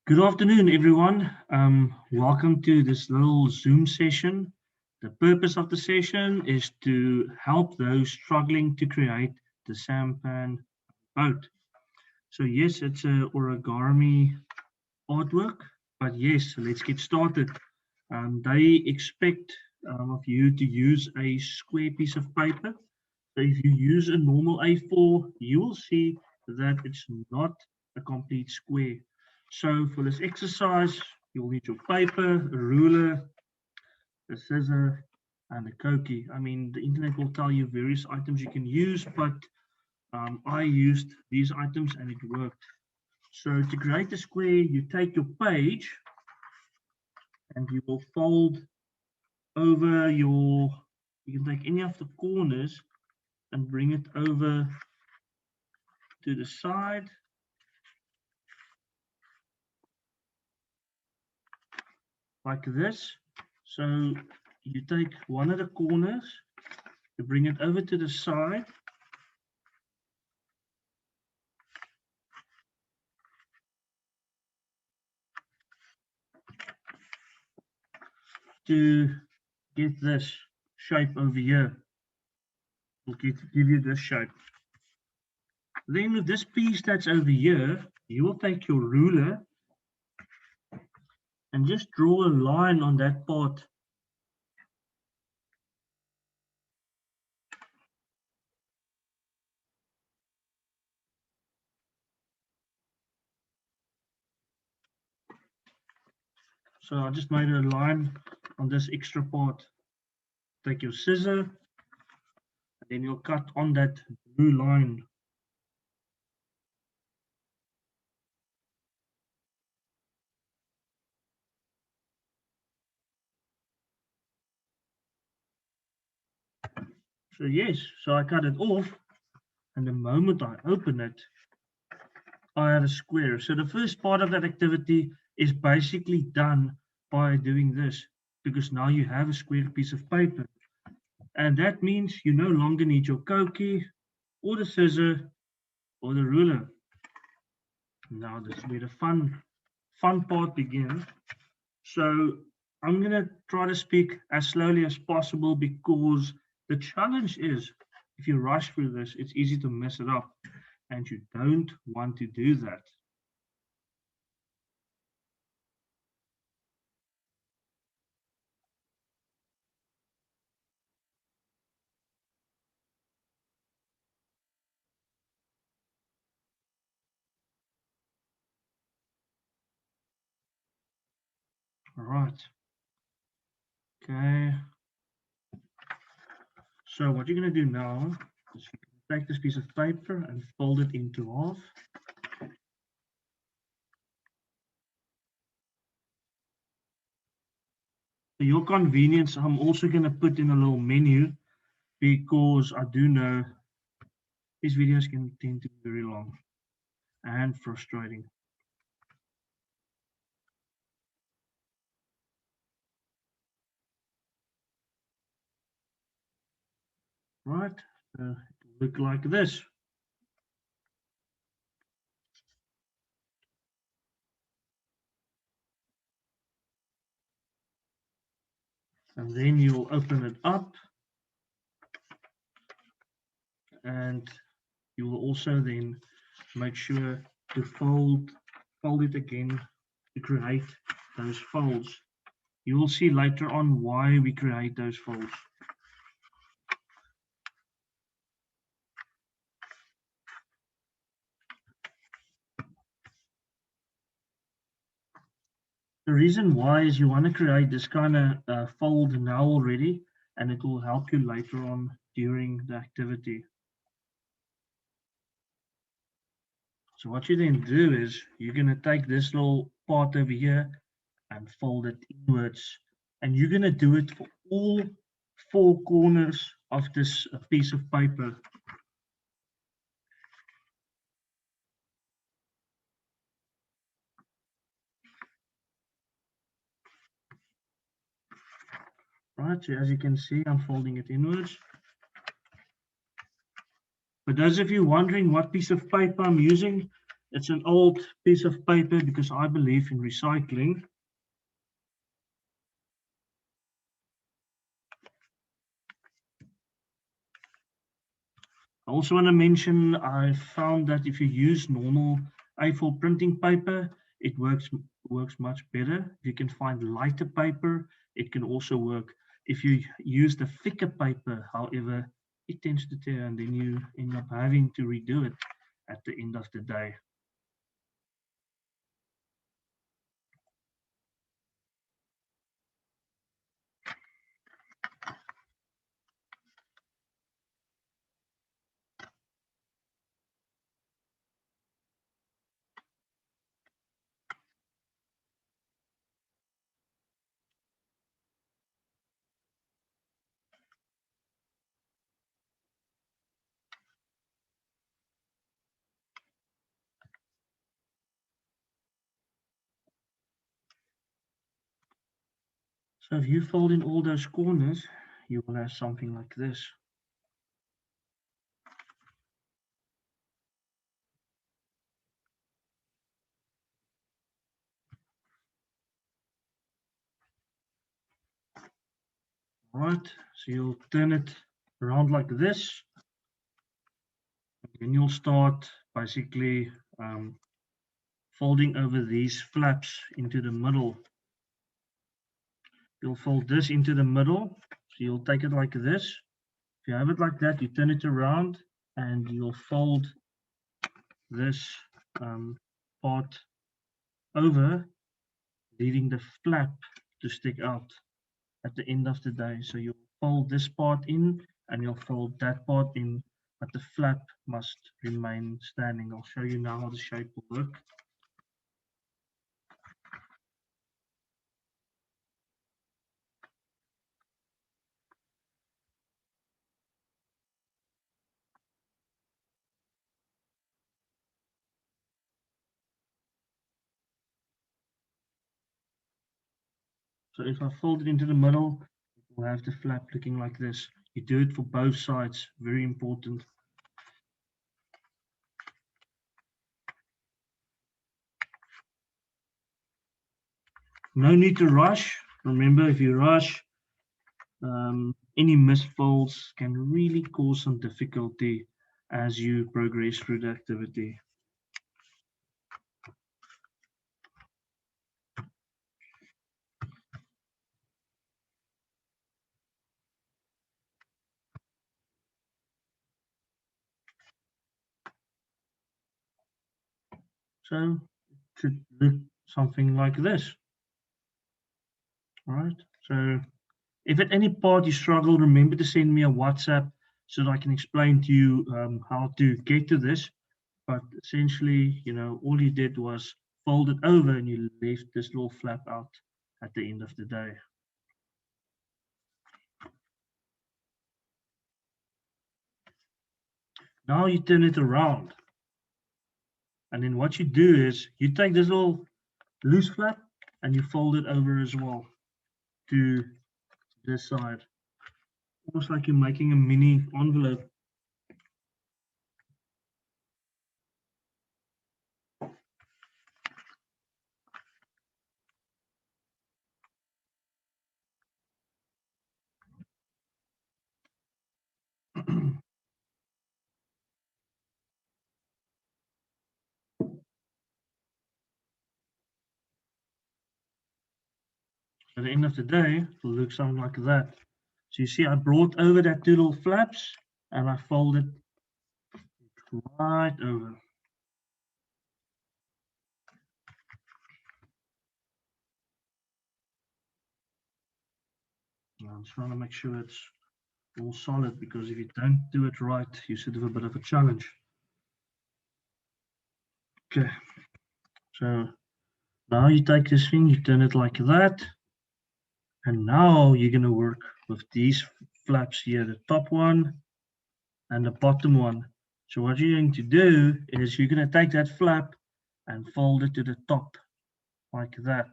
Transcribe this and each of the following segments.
Good afternoon, everyone. Welcome to this little Zoom session. The purpose of the session is to help those struggling to create the sampan boat. So yes, it's a origami artwork, but yes, let's get started. They expect of you to use a square piece of paper. So if you use a normal A4, you will see that it's not a complete square. So for this exercise, you'll need your paper, a ruler, a scissor, and a koki. I mean, the internet will tell you various items you can use, but I used these items and it worked. So to create a square, you take your page and you will fold over you can take any of the corners and bring it over to the side. Like this. So you take one of the corners, you bring it over to the side. To get this shape over here. We'll give you this shape. Then with this piece that's over here, you will take your ruler and just draw a line on that part. So I just made a line on this extra part. Take your scissor, and then you'll cut on that blue line. So yes, so I cut it off, and the moment I open it, I have a square. So the first part of that activity is basically done by doing this, because now you have a square piece of paper. And that means you no longer need your koki or the scissor or the ruler. Now this is where the fun part begins. So I'm gonna try to speak as slowly as possible because the challenge is if you rush through this, it's easy to mess it up. And you don't want to do that. All right. Okay. So what you're going to do now is take this piece of paper and fold it into half. For your convenience, I'm also going to put in a little menu because I do know these videos can tend to be very long and frustrating. Right, it will look like this. And then you'll open it up and you will also then make sure to fold it again to create those folds. You will see later on why we create those folds. The reason why is you want to create this kind of fold now already, and it will help you later on during the activity. So what you then do is you're going to take this little part over here and fold it inwards. And you're going to do it for all four corners of this piece of paper. Right, so as you can see, I'm folding it inwards. For those of you wondering what piece of paper I'm using, It's an old piece of paper because I believe in recycling. I also want to mention I found that if you use normal A4 printing paper, it works much better. If you can find lighter paper, it can also work. If you use the thicker paper, however, it tends to tear and then you end up having to redo it at the end of the day. So if you fold in all those corners, you will have something like this. All right, so you'll turn it around like this, and you'll start basically folding over these flaps into the middle. You'll fold this into the middle, so you'll take it like this. If you have it like that, you turn it around and you'll fold this part over, leaving the flap to stick out at the end of the day. So you'll fold this part in and you'll fold that part in, but the flap must remain standing. I'll show you now how the shape will work. So if I fold it into the middle, it will have the flap looking like this. You do it for both sides, very important. No need to rush. Remember, if you rush, any misfolds can really cause some difficulty as you progress through the activity. So it should look something like this. All right. So if at any part you struggle, remember to send me a WhatsApp so that I can explain to you how to get to this. But essentially, all you did was fold it over and you left this little flap out at the end of the day. Now you turn it around. And then what you do is you take this little loose flap and you fold it over as well to this side. Almost like you're making a mini envelope. At the end of the day, it will look something like that. So you see, I brought over that two little flaps and I folded right over. I'm just trying to make sure it's all solid because if you don't do it right, you should have a bit of a challenge. Okay, so now you take this thing, you turn it like that, and now you're going to work with these flaps here, the top one and the bottom one. So what you're going to do is you're going to take that flap and fold it to the top like that.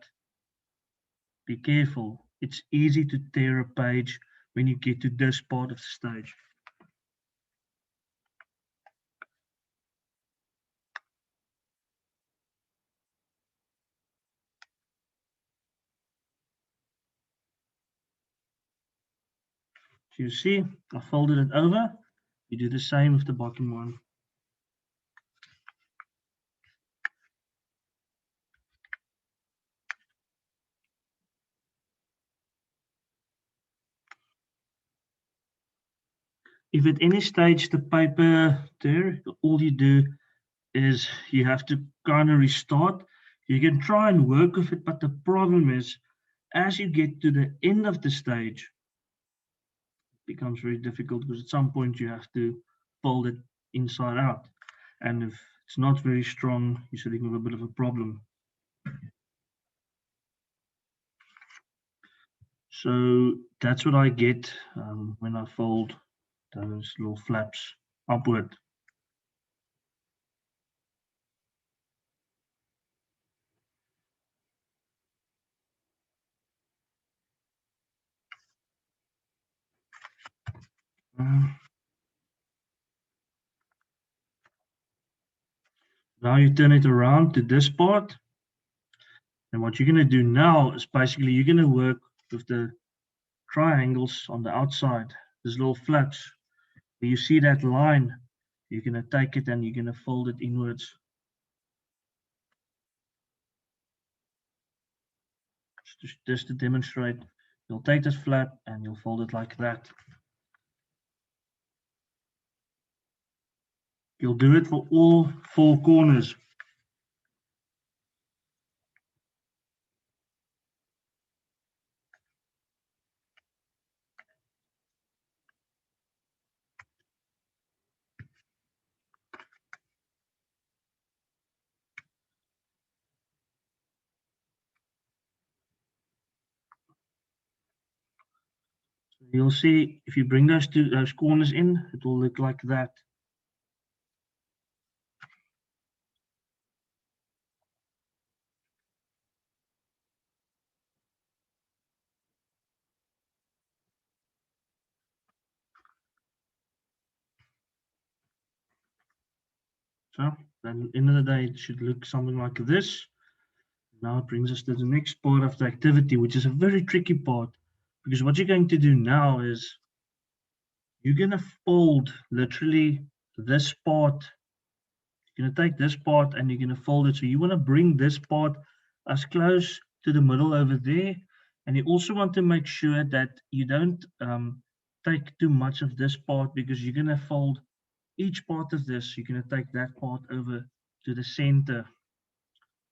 Be careful, it's easy to tear a page when you get to this part of the stage. So you see, I folded it over. You do the same with the bottom one. If at any stage the paper there, all you do is you have to kind of restart. You can try and work with it, but the problem is as you get to the end of the stage, it becomes very difficult because at some point you have to fold it inside out. And if it's not very strong, you're sitting with a bit of a problem. So that's what I get when I fold those little flaps upward. Uh, Now you turn it around to this part. And what you're going to do now is basically you're going to work with the triangles on the outside, these little flaps. Where you see that line, you're going to take it and you're going to fold it inwards. Just to demonstrate, you'll take this flap and you'll fold it like that. You'll do it for all four corners. So you'll see if you bring those corners in, it will look like that. So then at the end of the day, it should look something like this. Now it brings us to the next part of the activity, which is a very tricky part. Because what you're going to do now is you're going to fold literally this part. You're going to take this part and you're going to fold it. So you want to bring this part as close to the middle over there. And you also want to make sure that you don't take too much of this part because you're going to fold each part of this. You're going to take that part over to the center.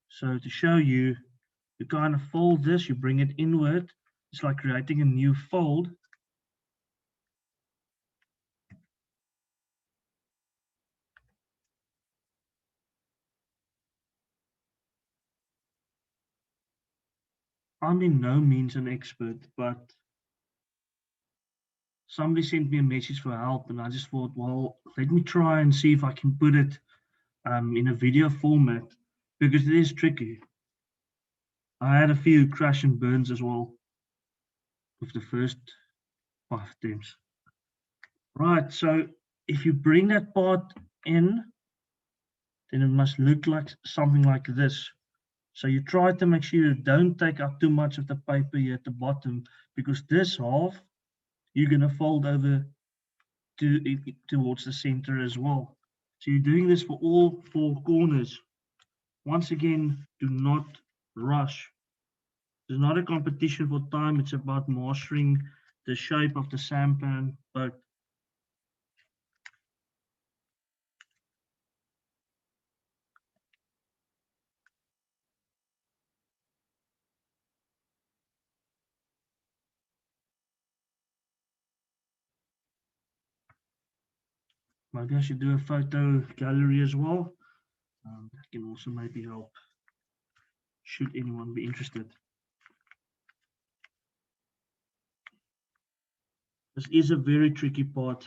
So to show you, you kind of fold this, you bring it inward. It's like creating a new fold. I'm in no means an expert, but somebody sent me a message for help, and I just thought, well, let me try and see if I can put it in a video format because it is tricky. I had a few crash and burns as well with the first 5 attempts. Right, so if you bring that part in, then it must look like something like this. So you try to make sure you don't take up too much of the paper here at the bottom because this half you're going to fold over towards the center as well. So you're doing this for all four corners. Once again, do not rush. It's not a competition for time. It's about mastering the shape of the sampan boat. Maybe I should do a photo gallery as well. That can also maybe help should anyone be interested. This is a very tricky part.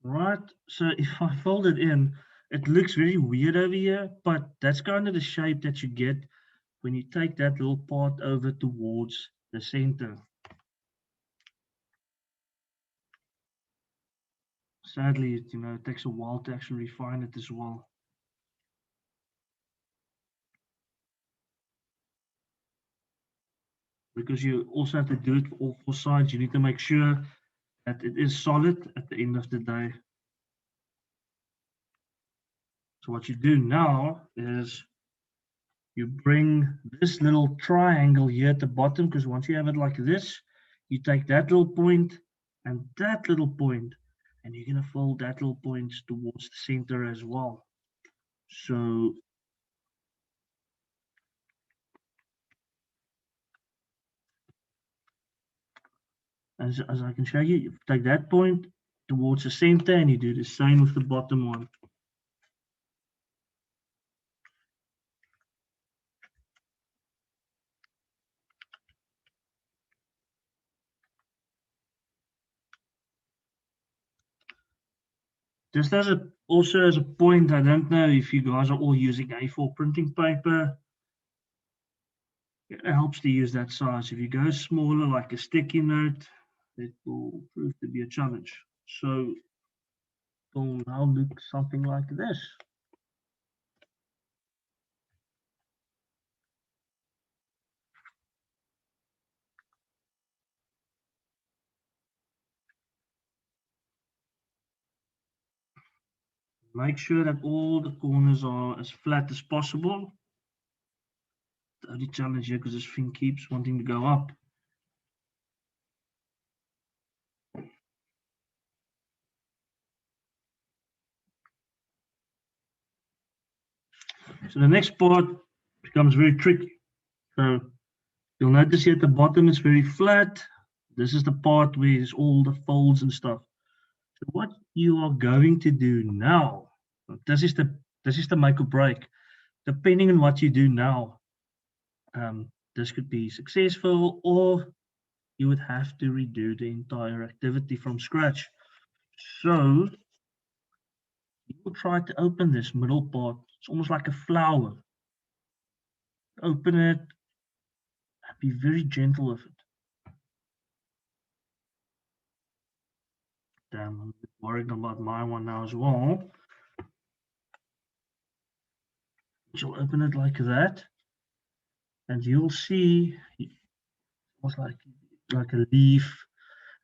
right? So if I fold it in, it looks very weird over here, but that's kind of the shape that you get when you take that little part over towards the center. Sadly, it takes a while to actually refine it as well. Because you also have to do it for all four sides. You need to make sure that it is solid at the end of the day. So what you do now is you bring this little triangle here at the bottom, because once you have it like this, you take that little point and that little point, and you're going to fold that little point towards the center as well. So as I can show you, you take that point towards the center and you do the same with the bottom one. Just also as a point, I don't know if you guys are all using A4 printing paper. It helps to use that size. If you go smaller, like a sticky note, it will prove to be a challenge. So it will now look something like this. Make sure that all the corners are as flat as possible. The only challenge here, because this thing keeps wanting to go up. So the next part becomes very tricky. So you'll notice here at the bottom it's very flat. This is the part where there's all the folds and stuff. So what you are going to do now, this is the make or break. Depending on what you do now, this could be successful, or you would have to redo the entire activity from scratch. So you will try to open this middle part. It's almost like a flower. Open it, be very gentle with it. Damn, I'm worried about my one now as well. You'll open it like that, and you'll see almost like a leaf.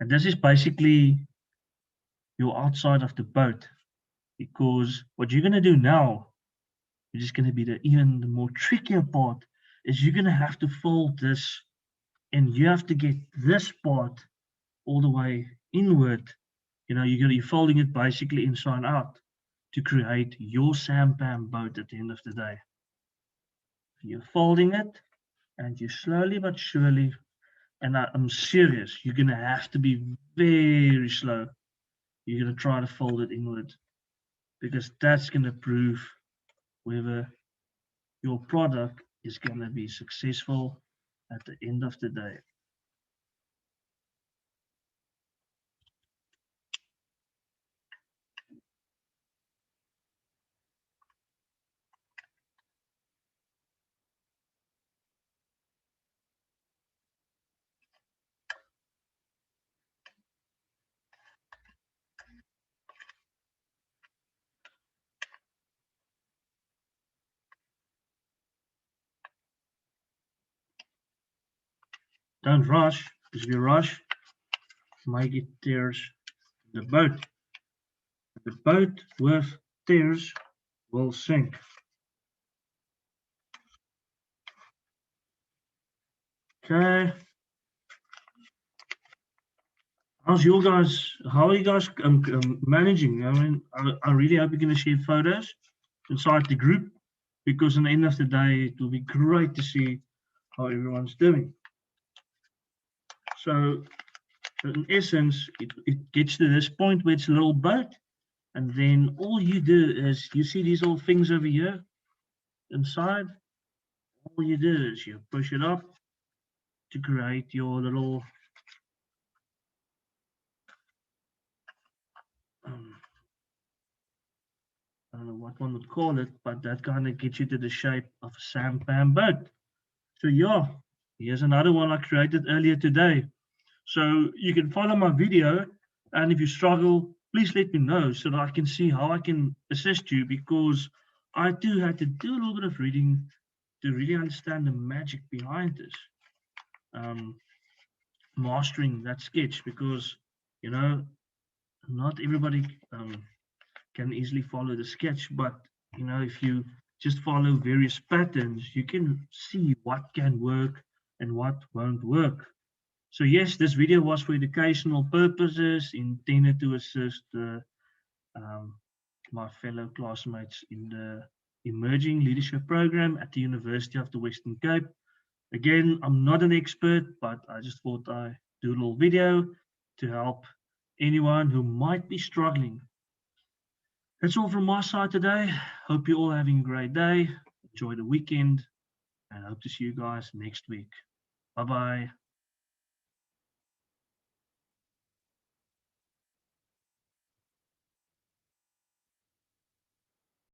And this is basically your outside of the boat, because what you're going to do now, which is going to be even the more trickier part, is you're going to have to fold this, and you have to get this part all the way inward. You're folding it basically inside out to create your sampan boat at the end of the day. You're folding it, and you slowly but surely, and I'm serious, you're going to have to be very slow. You're going to try to fold it inward, because that's going to prove whether your product is going to be successful at the end of the day. Don't rush, because if you rush, might get tears in the boat. The boat with tears will sink. Okay. How are you guys managing? I mean, I really hope you're going to share photos inside the group, because at the end of the day, it will be great to see how everyone's doing. So, in essence, it gets to this point where it's a little boat, and then all you do is, you see these little things over here inside? All you do is you push it up to create your little I don't know what one would call it, but that kind of gets you to the shape of a sampan boat. So yeah, here's another one I created earlier today. So you can follow my video, and if you struggle, please let me know so that I can see how I can assist you, because I too had to do a little bit of reading to really understand the magic behind this. Mastering that sketch, because you know not everybody can easily follow the sketch, but if you just follow various patterns, you can see what can work and what won't work. So yes, this video was for educational purposes, intended to assist um, my fellow classmates in the Emerging Leadership Program at the University of the Western Cape. Again, I'm not an expert, but I just thought I'd do a little video to help anyone who might be struggling. That's all from my side today. Hope you're all having a great day. Enjoy the weekend, and hope to see you guys next week. Bye bye.